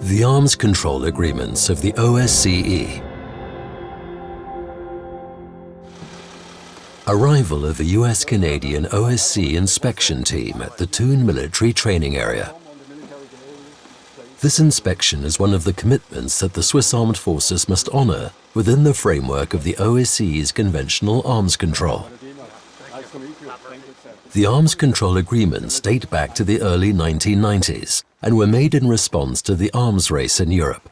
The Arms Control Agreements of the OSCE. Arrival of a US-Canadian OSCE inspection team at the Thun military training area. This inspection is one of the commitments that the Swiss Armed Forces must honor within the framework of the OSCE's conventional arms control. The arms control agreements date back to the early 1990s and were made in response to the arms race in Europe.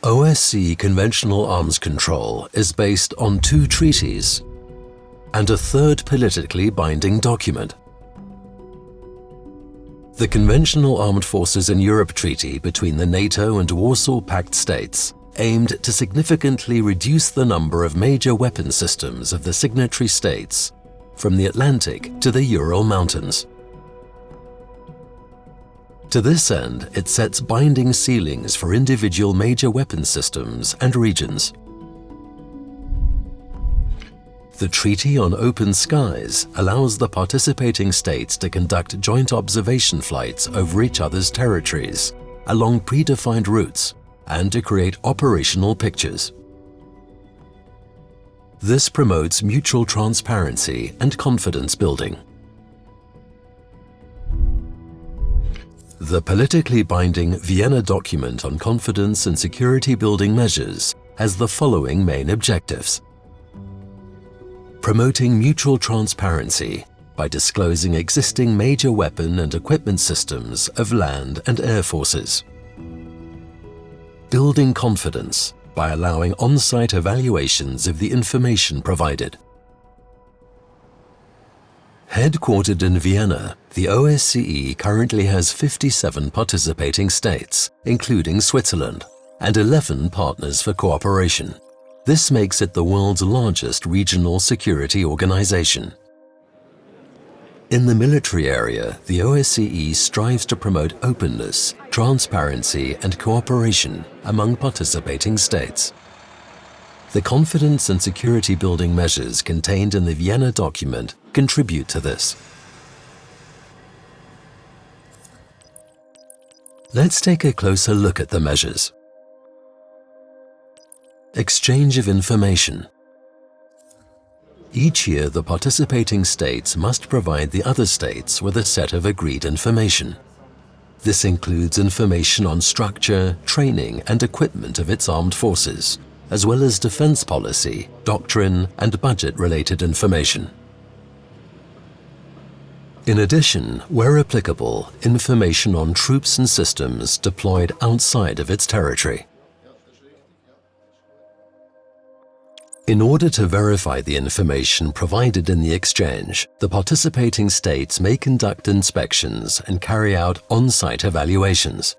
OSCE conventional arms control is based on 2 treaties and a third politically binding document. The Conventional Armed Forces in Europe Treaty between the NATO and Warsaw Pact states aimed to significantly reduce the number of major weapon systems of the signatory states from the Atlantic to the Ural Mountains. To this end, it sets binding ceilings for individual major weapon systems and regions. The Treaty on Open Skies allows the participating states to conduct joint observation flights over each other's territories along predefined routes and to create operational pictures. This promotes mutual transparency and confidence building. The politically binding Vienna Document on Confidence and Security Building Measures has the following main objectives: promoting mutual transparency by disclosing existing major weapon and equipment systems of land and air forces. Building confidence by allowing on-site evaluations of the information provided. Headquartered in Vienna, the OSCE currently has 57 participating states, including Switzerland, and 11 partners for cooperation. This makes it the world's largest regional security organization. In the military area, the OSCE strives to promote openness, transparency, and cooperation among participating states. The confidence and security building measures contained in the Vienna Document contribute to this. Let's take a closer look at the measures. Exchange of information. Each year, the participating states must provide the other states with a set of agreed information. This includes information on structure, training, and equipment of its armed forces, as well as defense policy, doctrine, and budget-related information. In addition, where applicable, information on troops and systems deployed outside of its territory. In order to verify the information provided in the exchange, the participating states may conduct inspections and carry out on-site evaluations.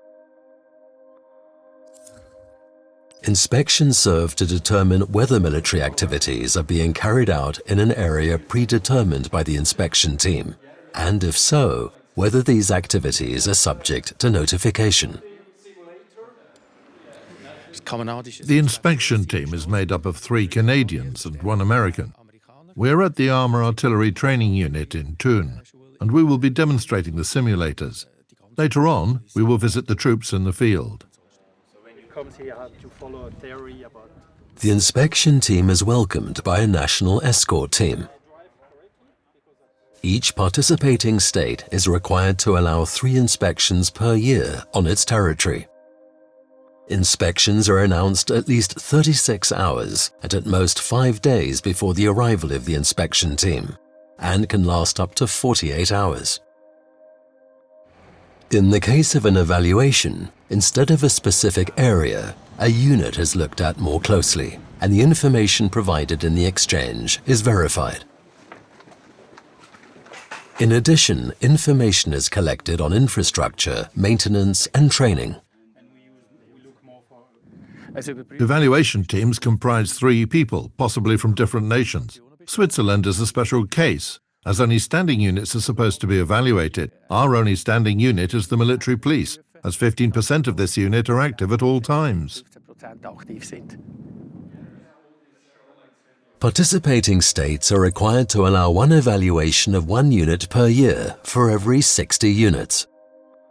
Inspections serve to determine whether military activities are being carried out in an area predetermined by the inspection team, and if so, whether these activities are subject to notification. The inspection team is made up of 3 Canadians and 1 American. We're at the Armour Artillery Training Unit in Thun, and we will be demonstrating the simulators. Later on, we will visit the troops in the field. The inspection team is welcomed by a national escort team. Each participating state is required to allow 3 inspections per year on its territory. Inspections are announced at least 36 hours and at most 5 days before the arrival of the inspection team, and can last up to 48 hours. In the case of an evaluation, instead of a specific area, a unit is looked at more closely, and the information provided in the exchange is verified. In addition, information is collected on infrastructure, maintenance, and training. Evaluation teams comprise 3 people, possibly from different nations. Switzerland is a special case, as only standing units are supposed to be evaluated. Our only standing unit is the military police, as 15% of this unit are active at all times. Participating states are required to allow 1 evaluation of 1 unit per year for every 60 units.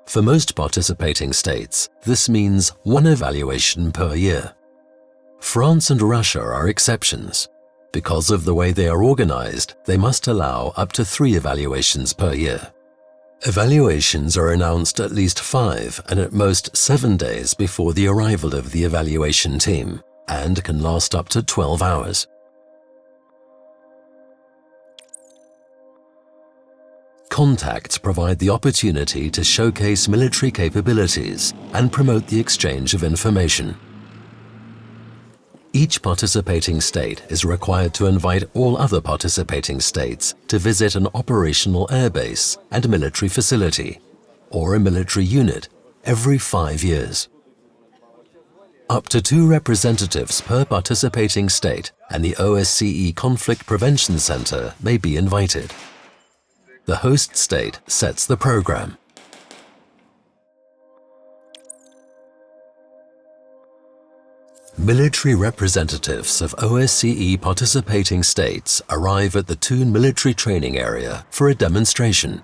For most participating states, this means one evaluation per year. France and Russia are exceptions. Because of the way they are organized, they must allow up to 3 evaluations per year. Evaluations are announced at least 5 and at most 7 days before the arrival of the evaluation team, and can last up to 12 hours. Contacts provide the opportunity to showcase military capabilities and promote the exchange of information. Each participating state is required to invite all other participating states to visit an operational airbase and military facility, or a military unit, every 5 years. Up to 2 representatives per participating state and the OSCE Conflict Prevention Center may be invited. The host state sets the program. Military representatives of OSCE participating states arrive at the Thun military training area for a demonstration.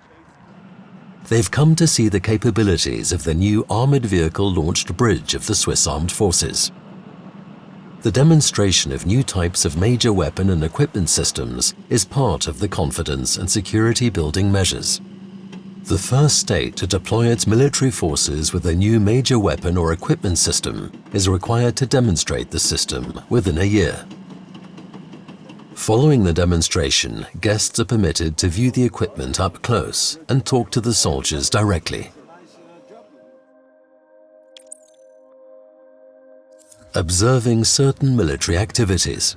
They've come to see the capabilities of the new armored vehicle launched bridge of the Swiss Armed Forces. The demonstration of new types of major weapon and equipment systems is part of the confidence and security building measures. The first state to deploy its military forces with a new major weapon or equipment system is required to demonstrate the system within a year. Following the demonstration, guests are permitted to view the equipment up close and talk to the soldiers directly. Observing certain military activities.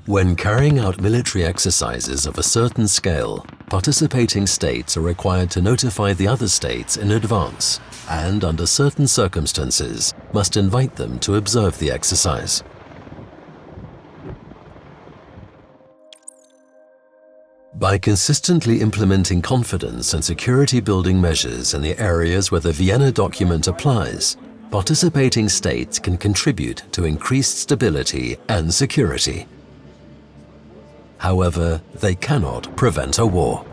When carrying out military exercises of a certain scale, participating states are required to notify the other states in advance and, under certain circumstances, must invite them to observe the exercise. By consistently implementing confidence and security building measures in the areas where the Vienna Document applies, participating states can contribute to increased stability and security. However, they cannot prevent a war.